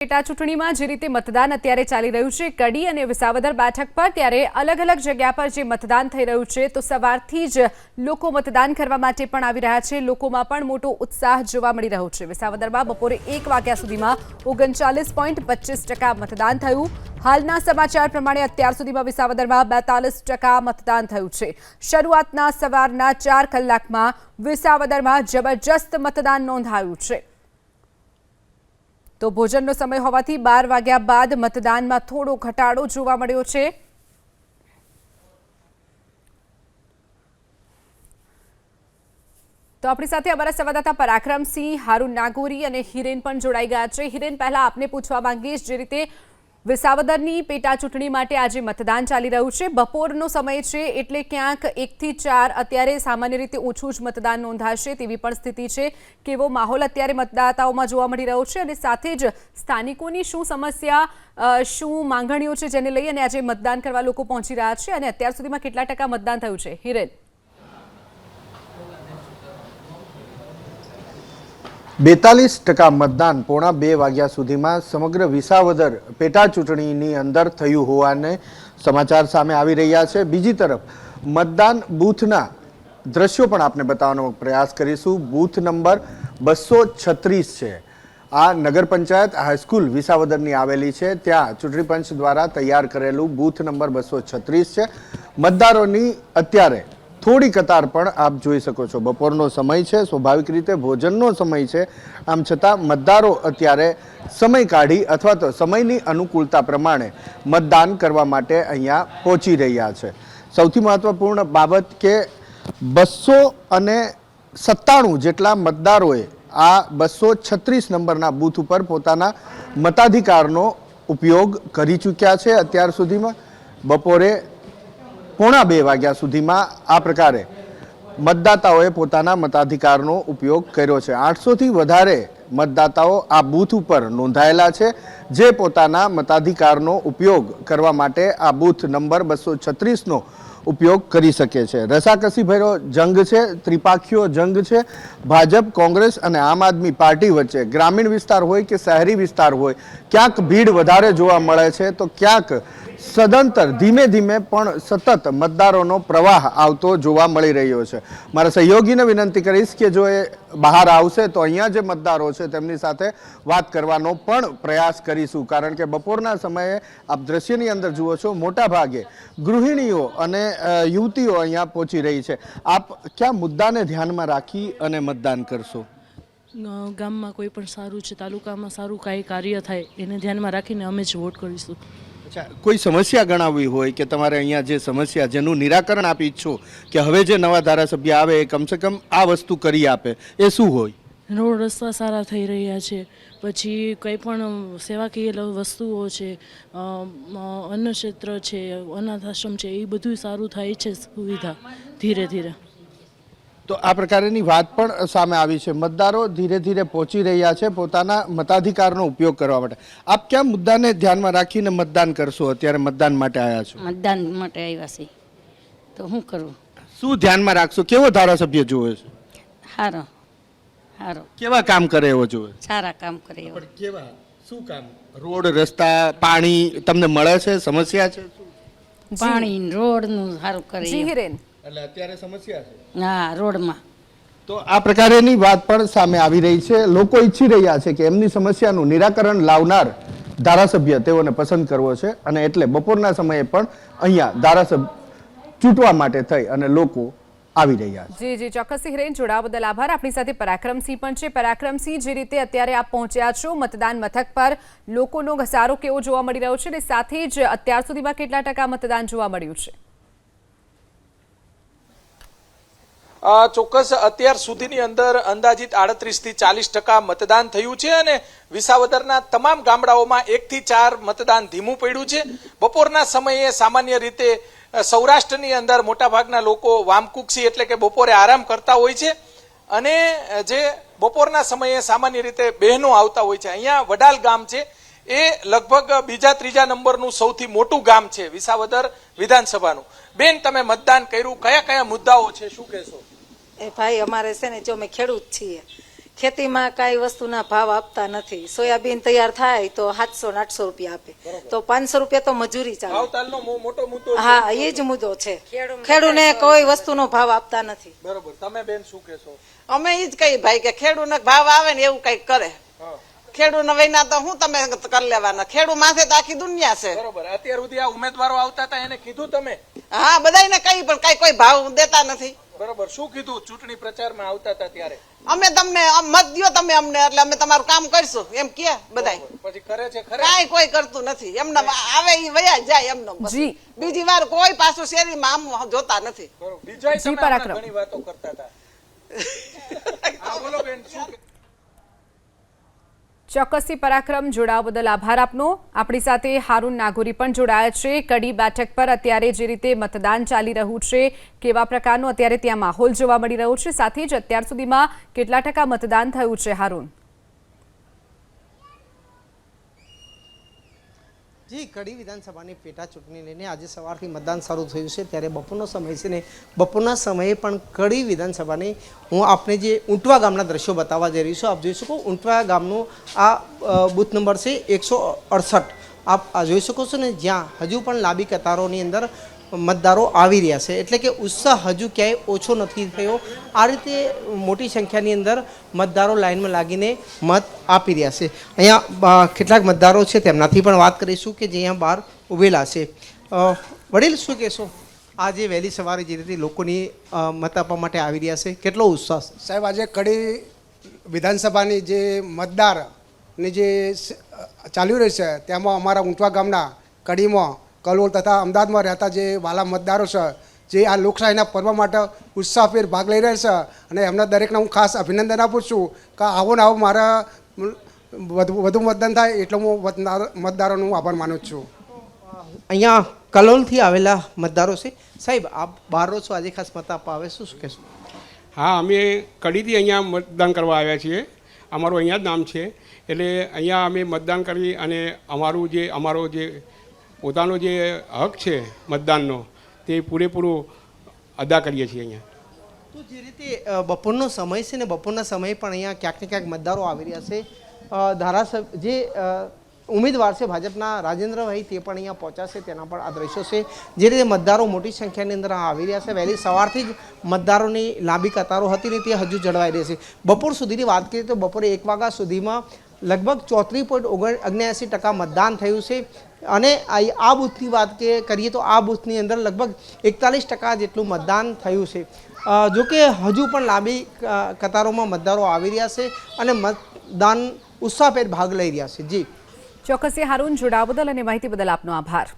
પેટા ચૂંટણીમાં જે રીતે મતદાન અત્યારે ચાલી રહ્યું છે કડી અને વિસાવદર બેઠક પર, ત્યારે અલગ અલગ જગ્યા પર જે મતદાન થઈ રહ્યું છે તો સવારથી જ લોકો મતદાન કરવા માટે પણ આવી રહ્યા છે. લોકોમાં પણ મોટો ઉત્સાહ જોવા મળી રહ્યો છે. વિસાવદરમાં બપોરે 1 વાગ્યા સુધીમાં 39.25% મતદાન થયું. હાલના સમાચાર પ્રમાણે અત્યાર સુધીમાં વિસાવદરમાં 42% મતદાન થયું છે. શરૂઆતના સવારના 4 કલાકમાં વિસાવદરમાં જબરજસ્ત મતદાન નોંધાયું છે. તો ભોજનનો સમય હોવાથી 12 વાગ્યા બાદ મતદાનમાં થોડો ઘટાડો જોવા મળ્યો છે. તો આપણી સાથે અમારા સંવાદદાતા પરાક્રમસિંહ, હારૂન નાગોરી અને હિરેન પણ જોડાઈ ગયા છે. હિરેન, પહેલા આપને પૂછવા માંગીશ, જે રીતે વિસાવદરની પેટા ચૂંટણી માટે આજે મતદાન ચાલી રહ્યું છે, બપોરનો સમય છે એટલે ક્યાંક 1 થી 4 અત્યારે સામાન્ય રીતે ઓછું જ મતદાન નોંધાશે તેવી પણ સ્થિતિ છે. કેવો માહોલ અત્યારે મતદાતાઓમાં જોવા મળી રહ્યો છે અને સાથે જ સ્થાનિકોની શું સમસ્યા, શું માંગણીઓ છે જેને લઈ અને આજે મતદાન કરવા લોકો પહોંચી રહ્યા છે અને અત્યાર સુધીમાં કેટલા ટકા મતદાન થયું છે? હિરેન, 42% મતદાન પોણા 2 વાગ્યા સુધીમાં સમગ્ર વિસાવદર પેટા ચૂંટણીની અંદર થયું હોવાને સમાચાર સામે આવી રહ્યા છે. બીજી તરફ મતદાન બૂથના દ્રશ્યો પણ આપને બતાવવાનો પ્રયાસ કરીશું. બૂથ નંબર 236 છે. આ નગર પંચાયત હાઈસ્કૂલ વિસાવદરની આવેલી છે. ત્યાં ચૂંટણી પંચ દ્વારા તૈયાર કરેલું બૂથ નંબર 236 છે. મતદારોની અત્યારે થોડી કતાર પણ આપ જોઈ શકો છો. બપોરનો સમય છે, સ્વાભાવિક રીતે ભોજનનો સમય છે. આમ છતાં મતદારો અત્યારે સમય કાઢી અથવા તો સમયની અનુકૂળતા પ્રમાણે મતદાન કરવા માટે અહીંયા પહોંચી રહ્યા છે. સૌથી મહત્વપૂર્ણ બાબત કે 297 જેટલા મતદારોએ આ 236 નંબરના બૂથ ઉપર પોતાના મતાધિકારનો ઉપયોગ કરી ચૂક્યા છે. અત્યાર સુધીમાં બપોરે પોણા 2 વાગ્યા સુધીમાં આ પ્રકારે મતદાતાઓએ પોતાના મતાધિકારનો ઉપયોગ કર્યો છે. 800થી વધારે મતદાતાઓ આ બૂથ ઉપર નોંધાયેલા છે, જે પોતાના મતાધિકારનો ઉપયોગ કરવા માટે આ બૂથ નંબર 236નો ઉપયોગ કરી શકે છે. રસાકસીભર્યો જંગ છે, ત્રિપાખીયો જંગ છે. ભાજપ, કોંગ્રેસ અને આમ આદમી પાર્ટી વચ્ચે ગ્રામીણ વિસ્તાર હોય કે શહેરી વિસ્તાર હોય, ક્યાંક ભીડ વધારે જોવા મળે છે તો ક્યાંક સદંતર ધીમે ધીમે પણ સતત મતદારોનો પ્રવાહ આવતો જોવા મળી રહ્યો છે. મારા સહયોગીને વિનંતી કરીશ કે જો એ બહાર આવશે તો અહીંયા જે મતદારો છે તેમની સાથે વાત કરવાનો પણ પ્રયાસ કરીશું. કારણ કે બપોરના સમયે આપ દ્રશ્યની અંદર જુઓ છો, મોટા ભાગે ગૃહિણીઓ અને યુવતીઓ અહીંયા પહોંચી રહી છે. આપ કયા મુદ્દાને ધ્યાનમાં રાખી અને મતદાન કરશો? ગામમાં કોઈ પણ સારું છે, તાલુકામાં સારું કાંઈ કાર્ય થાય એને ધ્યાનમાં રાખીને અમે જ વોટ કરીશું. કોઈ સમસ્યા ગણાવવી હોય કે તમારે અહીંયા જે સમસ્યા જેનું નિરાકરણ આપી ઈચ્છો કે હવે જે નવા ધારાસભ્ય આવે એ કમસે કમ આ વસ્તુ કરી આપે, એ શું હોય? રોડ રસ્તા સારા થઈ રહ્યા છે, પછી કંઈ પણ સેવાકીય વસ્તુઓ છે, અન્ન ક્ષેત્ર છે, અનાથ આશ્રમ છે, એ બધું સારું થાય છે સુવિધા ધીરે ધીરે. તો આ પ્રકારની વાત પણ સામે આવી છે. મતદારો ધીરે ધીરે પહોંચી રહ્યા છે પોતાના મતાધિકારનો ઉપયોગ કરવા માટે. આપ કયા મુદ્દાને ધ્યાનમાં રાખીને મતદાન કરશો? અત્યારે મતદાન માટે આવ્યા છો? મતદાન માટે આવ્યા છે તો શું કરવું? શું ધ્યાનમાં રાખશો? કેવો ધારાસભ્ય જોવે છે? સારો સારો. કેવા કામ કરે એવો જોવે? સારા કામ કરે એવો. કેવા? શું કામ? રોડ, રસ્તા, પાણી તમને મળે છે? સમસ્યા છે? પાણી રોડનું સારું કરે. જી હિરેન, એટલે અત્યારે સમસ્યા છે. હા, રોડમાં. તો આ પ્રકારની વાત પણ સામે આવી રહી છે. લોકો ઈચ્છી રહ્યા છે કે એમની સમસ્યાનું નિરાકરણ લાવનાર ધારાસભ્ય તેઓને પસંદ કરવો છે અને એટલે બપોરના સમયે પણ અહીંયા ધારાસભ્ય ચૂંટવા માટે થઈ અને લોકો આવી રહ્યા છે. જી જી, ચોક્કસ હિરેન, જોડાવા બદલ આભાર. આપણી સાથે પરાક્રમસિંહ પણ છે. પરાક્રમસિંહ, જે રીતે અત્યારે આપ પહોંચ્યા છો મતદાન મથક પર, લોકોનો ઘસારો કેવો જોવા મળી રહ્યો છે અને સાથે જ અત્યાર સુધીમાં કેટલા ટકા મતદાન જોવા મળ્યું છે? ચોક્કસ અત્યાર સુધીની અંદર અંદાજિત 38 થી 40% મતદાન થયું છે અને વિસાવદરના તમામ ગામડાઓમાં 1 થી 4 મતદાન ધીમું પડ્યું છે. બપોરના સમયે સામાન્ય રીતે સૌરાષ્ટ્રની અંદર મોટાભાગના લોકો વામકુક્ષી એટલે કે બપોરે આરામ કરતા હોય છે અને જે બપોરના સમયે સામાન્ય રીતે બહેનો આવતા હોય છે. અહીંયા વડાલ ગામ છે, એ લગભગ બીજા ત્રીજા નંબરનું સૌથી મોટું ગામ છે વિસાવદર વિધાનસભાનું. બેન, તમે મતદાન કર્યું, કયા કયા મુદ્દાઓ છે, શું કહેશો? એ ભાઈ, અમારે છે ને જો અમે ખેડૂત છીએ, ખેતીમાં કાંઈ વસ્તુના ભાવ આપતા નથી. સોયાબીન તૈયાર થાય તો 700 800 રૂપિયા આપે, તો 500 રૂપિયા તો મજૂરી ચાલે. ભાવતાલનો મોટો મુદ્દો છે. હા, એ જ મુદ્દો છે. ખેડૂને કોઈ વસ્તુનો ભાવ આપતા નથી. બરોબર. તમે બેન શું કહેશો? અમે ઈ જ કહી ભાઈ કે ખેડૂને ભાવ આવે ને એવું કઈક કરે. હા. ખેડૂને વૈના તો હું તમે કરી લેવાના, ખેડૂ માથે તો આખી દુનિયા છે. બરોબર. અત્યાર સુધી આ ઉમેદવારો આવતા હતા એને કીધું તમે? હા, બધાને કહી પણ કઈ કોઈ ભાવ દેતા નથી. બરોબર. શું કીધું ચૂંટણી પ્રચારમાં આવતા હતા ત્યારે? અમે તમને મત દ્યો તમે અમને એટલે અમે તમારું કામ કરશું એમ કે બધાય. પછી કરે છે ખરે? કાંઈ કોઈ કરતું નથી. એમને આવે ઈ વયા જાય એમનો. જી. બીજી વાર કોઈ પાછું શેરીમાં આમ જોતા નથી. બરોબર. બીજાય જી, તમે પરાક્રમ. ઘણી વાતો કરતા હતા. હા, બોલો બેન શું ચોક્કસથી પરાક્રમ, જોડાવા બદલ આભાર આપનો. આપણી સાથે હારૂન નાગોરી પણ જોડાયા છે. કડી બેઠક પર અત્યારે જે રીતે મતદાન ચાલી રહ્યું છે, કેવા પ્રકારનો અત્યારે ત્યાં માહોલ જોવા મળી રહ્યો છે, સાથે જ અત્યાર સુધીમાં કેટલા ટકા મતદાન થયું છે હારૂન? જી, કડી વિધાનસભાની પેટા ચૂંટણી લઈને આજે સવારથી મતદાન શરૂ થયું છે, ત્યારે બપોરનો સમય છે ને બપોરના સમયે પણ કડી વિધાનસભાની હું આપને જે ઊંટવા ગામના દ્રશ્યો બતાવવા જઈ રહી છું. આપ જોઈ શકો ઊંટવા ગામનો આ બૂથ નંબર છે 168. આપ આ જોઈ શકો છો ને, જ્યાં હજુ પણ લાંબી કતારોની અંદર મતદારો આવી રહ્યા છે, એટલે કે ઉત્સાહ હજુ ક્યાંય ઓછો નથી થયો. આ રીતે મોટી સંખ્યાની અંદર મતદારો લાઇનમાં લાગીને મત આપી રહ્યા છે. અહીંયા કેટલાક મતદારો છે તેમનાથી પણ વાત કરીશું કે જે અહીંયા બહાર ઊભેલા છે. વડીલ, શું કહેશો? આજે વહેલી સવારે જે રીતે લોકોની મત આપવા માટે આવી રહ્યા છે, કેટલો ઉત્સાહ? સાહેબ, આજે કડી વિધાનસભાની જે મતદારની જે ચાલી રહી છે તેમાં અમારા ઊંટવા ગામના કડીમાં, કલોલ તથા અમદાવાદમાં રહેતા જે વાલા મતદારો છે, જે આ લોકશાહીના પર્વ માટે ઉત્સાહભેર ભાગ લઈ રહ્યા છે, અને એમના દરેકને હું ખાસ અભિનંદન આપું છું કે આવો ને આવો મારા વધુ મતદાન થાય એટલે હું મતદારોનો આભાર માનું છું. અહીંયા કલોલથી આવેલા મતદારો છે. સાહેબ, આપ બહાર રહો છો, આજે ખાસ મત આપવા આવે શું કહેશો? હા, અમે કડીથી અહીંયા મતદાન કરવા આવ્યા છીએ. અમારું અહીંયા જ નામ છે, એટલે અહીંયા અમે મતદાન કરી અને અમારો જે પોતાનો જે હક છે મતદાનનો તે પૂરેપૂરો અદા કરીએ છીએ અહીંયા. તો જે રીતે બપોરનો સમય છે ને બપોરના સમયે પણ અહીંયા ક્યાંક ને ક્યાંક મતદારો આવી રહ્યા છે. ધારાસભ્ય જે ઉમેદવાર છે ભાજપના રાજેન્દ્રભાઈ, તે પણ અહીંયા પહોંચાશે, તેના પણ આ દ્રશ્યો છે. જે રીતે મતદારો મોટી સંખ્યાની અંદર આવી રહ્યા છે. વહેલી સવારથી જ મતદારોની લાંબી કતારો હતી ને તે હજુ જળવાઈ રહી છે. બપોર સુધીની વાત કરીએ તો બપોરે 1 વાગ્યા સુધીમાં લગભગ 34.79% મતદાન થયું છે. અને આ બૂથની વાત કરીએ તો આ બૂથની અંદર લગભગ 41% જેટલું મતદાન થયું છે. જોકે હજુ પણ લાંબી કતારોમાં મતદારો આવી રહ્યા છે અને મતદાન ઉત્સાહભેર ભાગ લઈ રહ્યા છે. જી, ચોક્કસથી હારૂન, જોડાવા બદલ અને માહિતી બદલ આપનો આભાર.